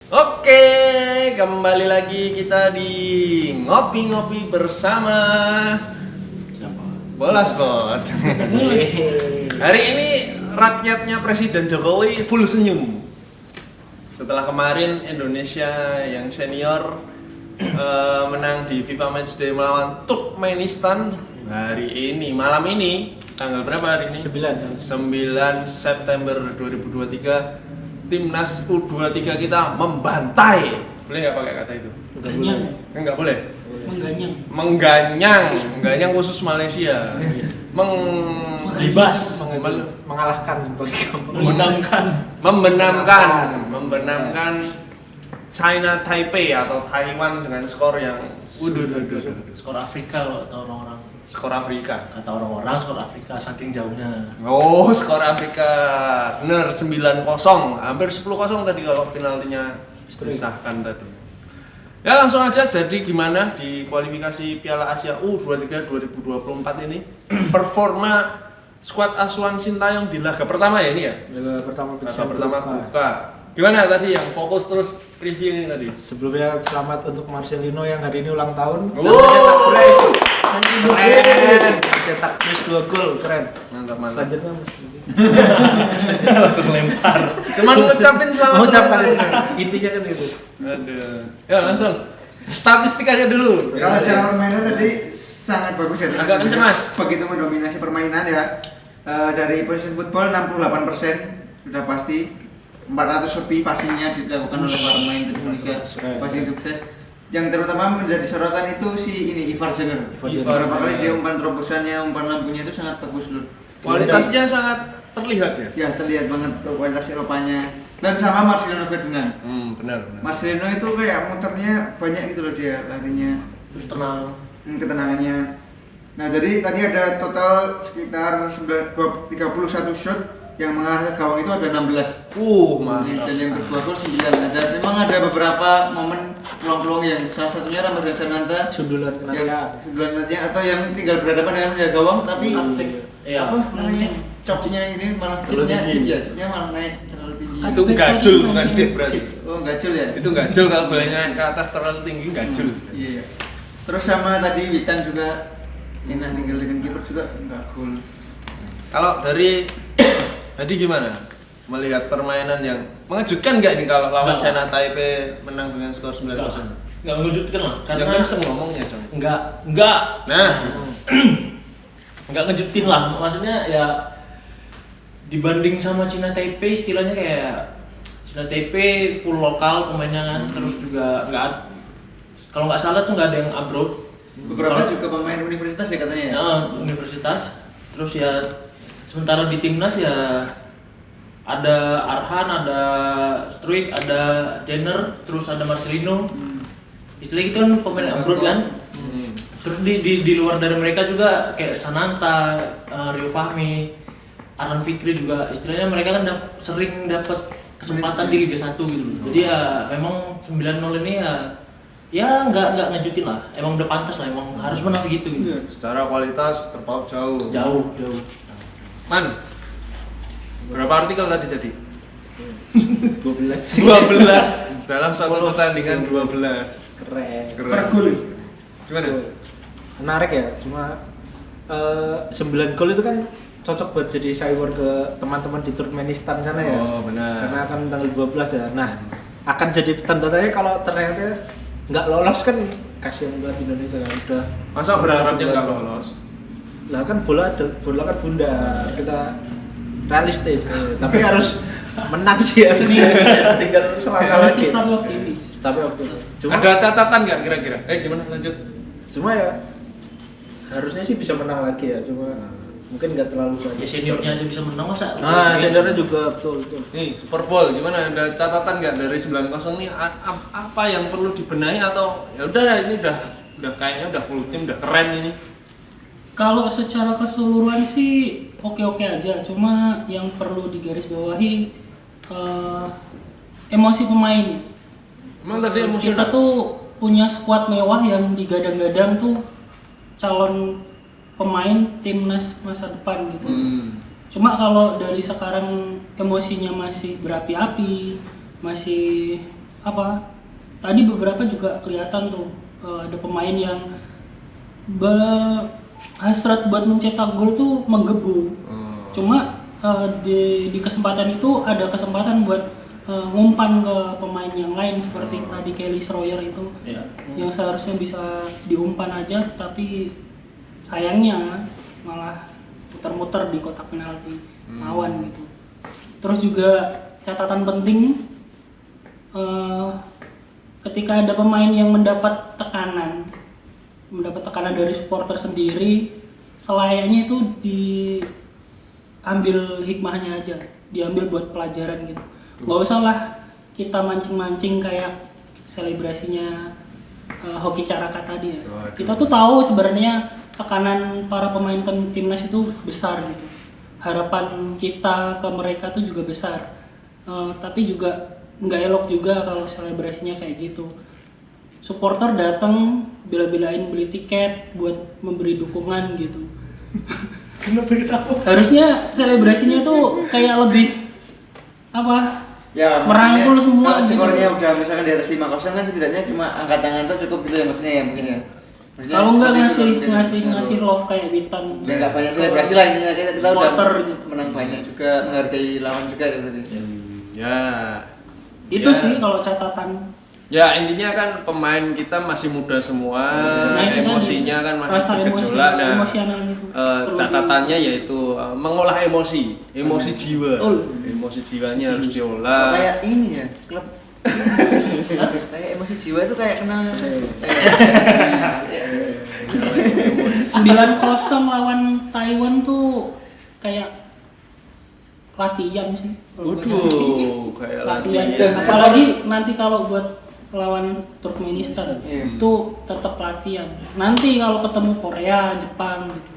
Oke, kembali lagi kita di ngopi-ngopi bersama Bola Sport. Hari ini rakyatnya Presiden Jokowi full senyum. Setelah kemarin Indonesia yang senior menang di FIFA Matchday melawan Turkmenistan, hari ini, malam ini, tanggal berapa hari ini? 9 September 2023. Timnas U23 kita membantai. Boleh nggak pakai kata itu? Enggak boleh. Mengganyang khusus Malaysia. Libas, mengalahkan membenamkan China Taipei atau Taiwan dengan skor yang skor Afrika atau orang-orang. Skor Afrika. Kata orang-orang skor Afrika saking jauhnya. Oh, skor Afrika. Bener 9-0. Hampir 10-0 tadi kalau penaltinya disahkan tadi. Ya langsung aja, jadi gimana di kualifikasi Piala Asia U23 2024 ini? Performa skuad asuhan Sintayong di laga pertama ya ini ya? Laga pertama buka. Gimana tadi yang fokus terus review ini tadi? Sebelumnya selamat untuk Marcelino yang hari ini ulang tahun. Keren. Cetak brace 2 gol, keren. Mantap. Selanjutnya Mas. Langsung lempar. Cuman ngucapin selamat ulang tahun. Intinya kan itu. Aduh. Ya langsung. Statistik aja dulu. Kalau secara permainan tadi sangat bagus ya. Agak kenceng, Mas. Begitu mendominasi permainan ya. Dari position football 68% sudah pasti. 400 lebih passingnya dilakukan oleh para pemain Indonesia. Passing sukses. Yang terutama menjadi sorotan itu si ini Ivar Jenner. Beberapa kali dia umpan terobosannya, umpan lampunya itu sangat bagus loh. Kualitasnya sangat terlihat ya. Ya terlihat banget kualitas Eropanya. Dan sama Marcelino Ferdinand. Benar. Marcelino itu kayak muternya banyak gitu loh dia larinya. Terus tenang. Ketenangannya. Nah jadi tadi ada total sekitar 31 shot yang mengarah ke gawang itu ada 16. Mantap. Dan yang kedua gol 9. Memang ada beberapa momen peluang-peluang yang salah satunya Ramadan Sananta Sundulan nanti atau yang tinggal berhadapan dengan penjaga gawang tapi Iya. apa namanya? Copnya ini malah chipnya malah naik terlalu tinggi. Itu gacul bukan chip berarti. Oh, gacul ya? Itu gacul kalau bolanya ke atas terlalu tinggi gacul. Iya. Terus sama tadi Witan juga enak tinggal dengan kiper juga enggak gol. Kalau dari tadi gimana? Melihat permainan yang mengejutkan nggak ini kalau lawan China Taipei menang dengan skor 9-0? Nggak mengejutkan lah, karena Yang kenceng ngomongnya dong. Enggak. Nah, Nggak ngejutin lah, maksudnya ya dibanding sama China Taipei istilahnya kayak China Taipei full lokal pemainnya kan, terus juga kalau nggak salah tuh nggak ada yang abroad. Beberapa juga pemain universitas ya katanya ya. Universitas. Terus ya sementara di timnas ya ada Arhan, ada Struik, ada Jenner, terus ada Marcelino. Istilahnya itu kan pemain abroad kan. Terus di luar dari mereka juga kayak Sananta, Rio Fahmi, Arhan Fikri juga istilahnya mereka kan sering dapat kesempatan di Liga 1 gitu loh. Jadi ya memang 9-0 ini ya nggak ngejutin lah. Emang udah pantas lah, emang harus menang segitu gitu. secara kualitas terpaut jauh. Jauh. Man, berapa artikel tadi jadi? 12 dalam satu pertandingan 12. keren. Per gol. Gimana? Menarik ya, cuma 9 gol itu kan cocok buat jadi cywar ke teman-teman di Turkmenistan sana ya. Oh, benar. Karena akan tanggal 12 ya. Nah, akan jadi tanda tanya kalau ternyata nggak lolos kan kasihan buat Indonesia kan udah. Masa berharapnya nggak lolos? Lah kan bola kan bunda, kita realistis. Tapi harus menang sih harusnya. Tinggal selangkah lagi. Tapi optimis. Cuma Ada catatan nggak kira-kira? Gimana lanjut? Cuma ya harusnya sih bisa menang lagi ya, cuma mungkin nggak terlalu banyak. Ya seniornya aja bisa menang masa? Nah, seniornya juga betul. Nih, Super Bowl gimana? Ada catatan nggak dari 9-0 nih? Apa yang perlu dibenahi atau ya udah ini udah kayaknya udah full tim, udah keren ini. Kalau secara keseluruhan sih oke-oke aja, cuma yang perlu digarisbawahi emosi pemain. Emang tadi emosional? Kita tuh punya skuad mewah yang digadang-gadang tuh calon pemain timnas masa depan gitu. Cuma kalau dari sekarang emosinya masih berapi-api, masih tadi beberapa juga kelihatan tuh ada pemain yang hasrat buat mencetak gol tuh menggebu. Cuma di kesempatan itu ada kesempatan buat ngumpan ke pemain yang lain seperti tadi Kelly Schroyer itu yang seharusnya bisa diumpan aja, tapi sayangnya malah muter-muter di kotak penalti lawan gitu. Terus juga catatan penting ketika ada pemain yang mendapat tekanan dari supporter sendiri, selayaknya itu diambil hikmahnya aja, diambil buat pelajaran gitu. Nggak usah lah kita mancing-mancing kayak selebrasinya Hoki Caraka tadi ya. Kita tuh tahu sebenarnya tekanan para pemain timnas itu besar gitu. Harapan kita ke mereka tuh juga besar. Tapi juga nggak elok juga kalau selebrasinya kayak gitu. Supporter datang bela-belain beli tiket buat memberi dukungan gitu. Harusnya selebrasinya tuh kayak lebih ya, merangkul semua kalau gitu. skornya udah misalkan di atas 5-0 kan setidaknya cuma angkat tangan tuh cukup gitu ya maksudnya ya mungkin ya. Maksudnya Kalau nggak seperti itu ngasih love kayak Witan. ya nggak banyak selebrasi lah intinya kita udah supporter gitu. menang banyak juga, menghargai lawan juga ya berarti. Ya. Itu Ya. sih kalau catatan. Ya intinya kan pemain kita masih muda semua, itu emosinya tadi, kan masih rasa bergejolak. Nah, emosional gitu. Perlu catatannya yaitu mengolah emosi jiwa. Betul. Emosi jiwanya harus diolah. Kayak ini ya klub kayak emosi jiwa itu kayak kenal 9-0 lawan Taiwan tuh kayak latihan sih. Waduh, kayak Latihan. latihan. Apalagi nanti kalau buat lawan Turkmenistan itu tetap latihan. Nanti kalau ketemu Korea, Jepang gitu.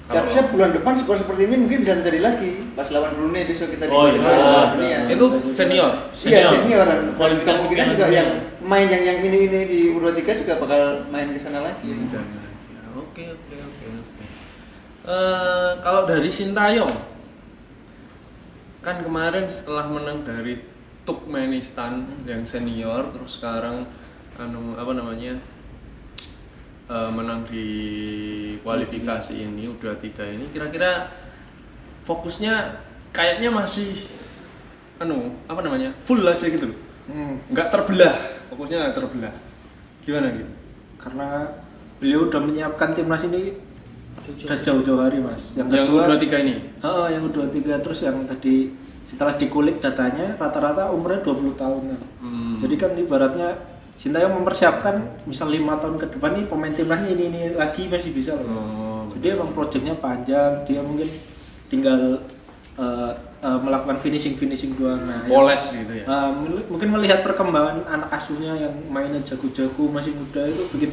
seharusnya bulan depan skor seperti ini mungkin bisa terjadi lagi pas lawan Brunei besok kita dunia. Itu senior. Iya senior dan Kualifikasi kemungkinan juga yang main yang ini di U23 juga bakal main ke sana lagi. Oke. Kalau dari Sintayong, kan kemarin setelah menang dari Turkmenistan yang senior, terus sekarang menang di kualifikasi ini U23 ini, kira-kira fokusnya kayaknya masih full aja gitu loh. Nggak terbelah, fokusnya nggak terbelah. Gimana gitu? Karena beliau udah menyiapkan timnas ini udah jauh-jauh hari mas. Yang U23 ini? Yang U23, terus yang tadi setelah dikulik datanya rata-rata umurnya 20 tahunan. Jadi kan ibaratnya Sintayong mempersiapkan misal 5 tahun ke depan nih pemain timnasnya ini lagi masih bisa loh. Jadi emang proyeknya panjang, dia mungkin tinggal melakukan finishing doang. Poles gitu ya. Mungkin melihat perkembangan anak asuhnya yang mainnya jago-jago masih muda itu bikin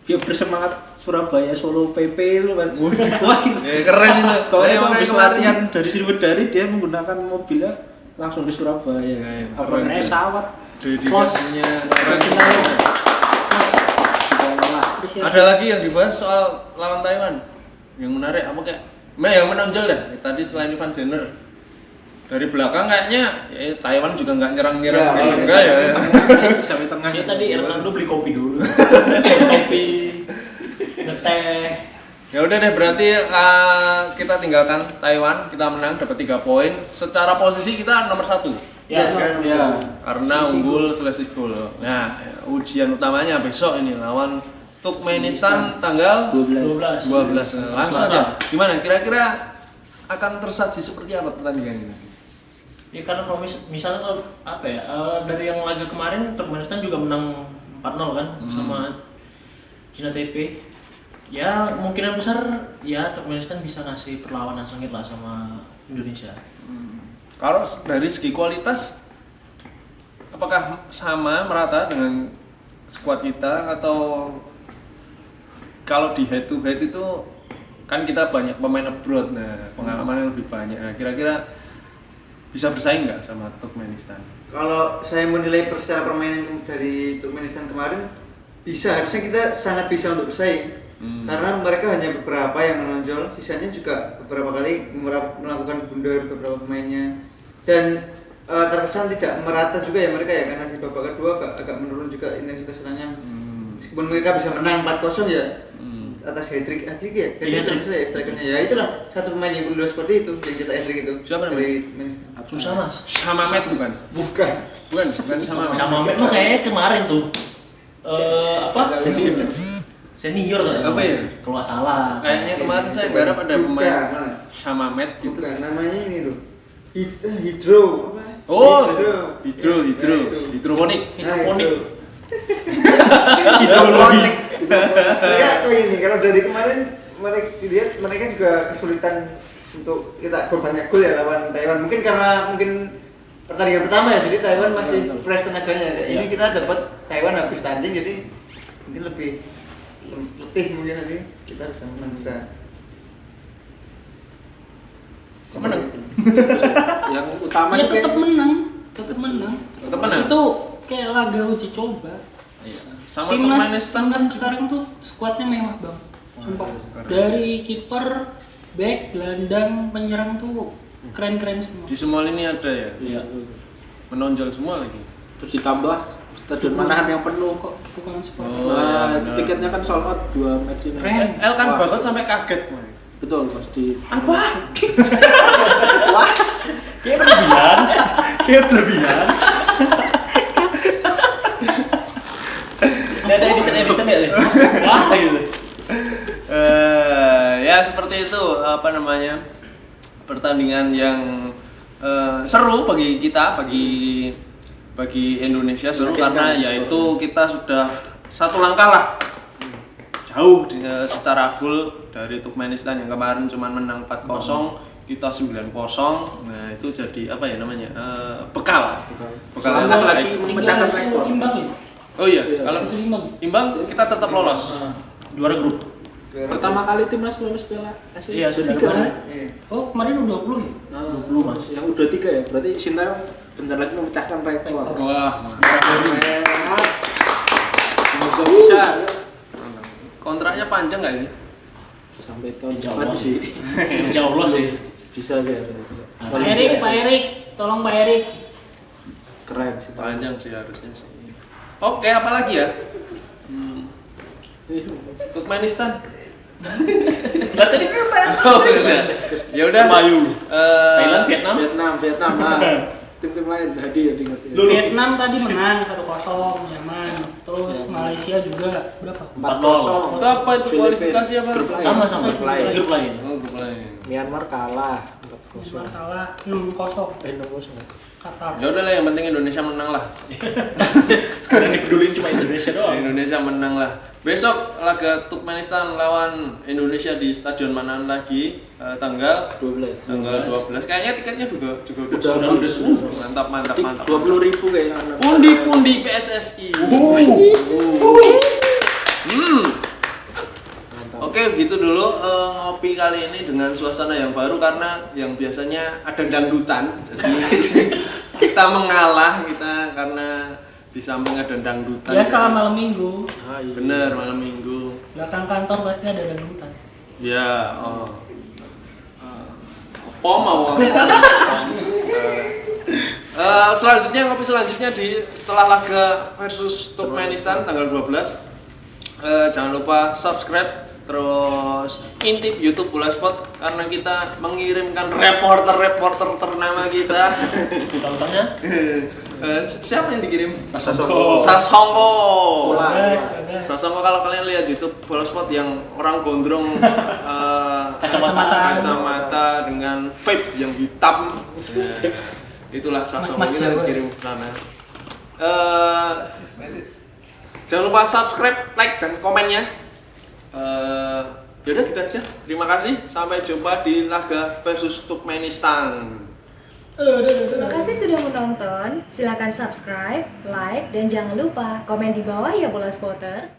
dia bersemangat Surabaya Solo PP itu mas. Wah keren itu. Kalau itu habis latihan dari Sriwedari dia menggunakan mobilnya langsung ke Surabaya. Naik pesawat. Dedikasinya keren. Ada lagi yang dibahas soal lawan Taiwan yang menarik apa kayak yang menonjol dah tadi selain Ivan Jenner dari belakang kayaknya Taiwan juga nggak nyerang enggak ya sampai tengah. Ya tadi Hernando beli kopi dulu. Kopi ngeteh. Ya udah deh, berarti kita tinggalkan Taiwan, kita menang dapat 3 poin. Secara posisi kita nomor 1. Ya. Karena unggul selisih gol. Nah, ujian utamanya besok ini lawan Turkmenistan tanggal 12. Langsung aja. Gimana? Kira-kira akan tersaji seperti apa pertandingan ini? Ya karena misalnya kalau dari yang laga kemarin Turkmenistan juga menang 4-0 kan sama Cina TP. Ya kemungkinan besar ya Turkmenistan bisa ngasih perlawanan sengit lah sama Indonesia. Kalau dari segi kualitas apakah sama merata dengan skuad kita atau kalau di head to head itu kan kita banyak pemain abroad, nah pengalamannya lebih banyak. Nah kira-kira bisa bersaing nggak sama Turkmenistan? Kalau saya menilai secara permainan dari Turkmenistan kemarin harusnya kita sangat bisa untuk bersaing. Karena mereka hanya beberapa yang menonjol, sisanya juga beberapa kali melakukan blunder beberapa pemainnya. Dan terkesan tidak merata juga ya mereka ya, karena di babak kedua agak menurun juga intensitas serangan. Meskipun mereka bisa menang 4-0 ya atas hat-trick ya, hat-trick ya strikernya ya, itulah satu pemain yang kedua seperti itu yang kita hat-trick itu. Siapa namanya? Susah mas. Samamet bukan? Bukan Sama Met tuh kayaknya kemarin tuh apa? Senior kan? Apa ya? Kalau nggak salah. Kayaknya kemarin saya berharap ada pemain Bukan. Samamet gitu. Bukan, namanya ini loh. Hidro. Apa? Oh, Nah, hidroponik. Hidroponik. itu. Hidroponik. Ya, ini kalau dari kemarin mereka dilihat mereka juga kesulitan untuk kita gol banyak gol ya lawan Taiwan. Mungkin karena pertandingan pertama ya, jadi Taiwan masih fresh tenaganya. Ini kita dapat Taiwan habis tanding, jadi mungkin lebih letih mungkin nanti kita bisa menang Menang. Yang utama Ya sih tetap kayak menang, tetap menang. Tetap menang? Itu kayak laga uji coba. Sama Timnas Turkmenistan sekarang tuh skuadnya mewah bang, sumpah. keren. Dari kiper, back, gelandang, penyerang tuh keren-keren semua. di semua lini ada ya. Iya. Menonjol semua lagi. terus ditambah stadion Manahan yang penuh kok. Bukan seperti Oh, Nah, iya, benar. tiketnya kan sold out 2 match ini. Keren. Elkan Wah. Bagot sampai kaget. Betul, Mas di Apa? Kayak berlebihan. Nggak ada editan ya? Wah gitu. Ya seperti itu apa namanya, pertandingan yang seru bagi kita, bagi Indonesia seru karena yaitu kita sudah satu langkah lah jauh secara gol dari Turkmenistan yang kemarin cuma menang 4-0, kita 9-0. Nah itu jadi apa ya namanya, bekal Selangkah yang lagi baik. memecahkan Tinggal rekor. imbang ya? Oh iya, Iya. kalau Langsung imbang. imbang kita tetap lolos. Juara grup. Pertama kali timnas lolos Piala Asia. Iya, sudah tiga kemarin. kan? Iya. Oh kemarin udah 20 ya? Nah, 20 Mas. yang udah 3 ya. Berarti Sintayong bentar lagi memecahkan rekor. Wah, Semoga bisa ya. kontraknya panjang nggak ini? Sampai tahun Insya depan Allah sih. Insya Allah sih. Bisa sih. Pak Erik, tolong Pak Erik. Keren sih. Panjang sih harusnya sih. Oke, apa lagi ya? Turkmenistan. Lah tadi kan Oh, udah. Ya udah. Mayu. Eh, Thailand, Vietnam. Vietnam. Nah, tim-tim lain tadi ya ngerti. Vietnam tadi menang 1-0 nyaman. Terus Malaysia juga berapa? 4-0. Itu apa itu kualifikasi apa? Grup lain. Sama. Grup lain. Grup lain. Oh, grup lain. Myanmar kalah 4-0. Myanmar kalah 6-0 6-0. Qatar. Ya udahlah, yang penting Indonesia menang lah. Karena dipedulin cuma Indonesia doang. Indonesia menang lah. Besok laga Turkmenistan lawan Indonesia di Stadion Manahan lagi, tanggal 12. 12. Kayaknya tiketnya juga udah Udah sold out. habis. Mantap. 20.000 kayaknya. Pundi PSSI. Oke, gitu dulu ngopi kali ini dengan suasana yang baru karena yang biasanya ada dangdutan. Jadi kita mengalah karena di samping ada dangdutan. Biasa malam minggu, Bener, malam minggu. belakang kantor pasti ada dangdutan. Ya, Pom mau. Selanjutnya ngopi selanjutnya setelah laga versus Turkmenistan tanggal 12. Jangan lupa subscribe, terus intip YouTube Bola Sport karena kita mengirimkan reporter ternama kita. Utang-utangnya Siapa yang dikirim? Sasongko. Sasongko. Bagas. Sasongko, kalau kalian lihat YouTube Bola Sport yang orang gondrong kacamata dengan vapes yang hitam. Itulah Sasongko, Mas kita Jawa. kirim ke sana. Jangan lupa subscribe, like dan komennya. Yaudah gitu aja. Terima kasih. Sampai jumpa di laga versus Turkmenistan. Terima kasih sudah menonton. Silakan subscribe, like, dan jangan lupa komen di bawah ya Bola Spotter.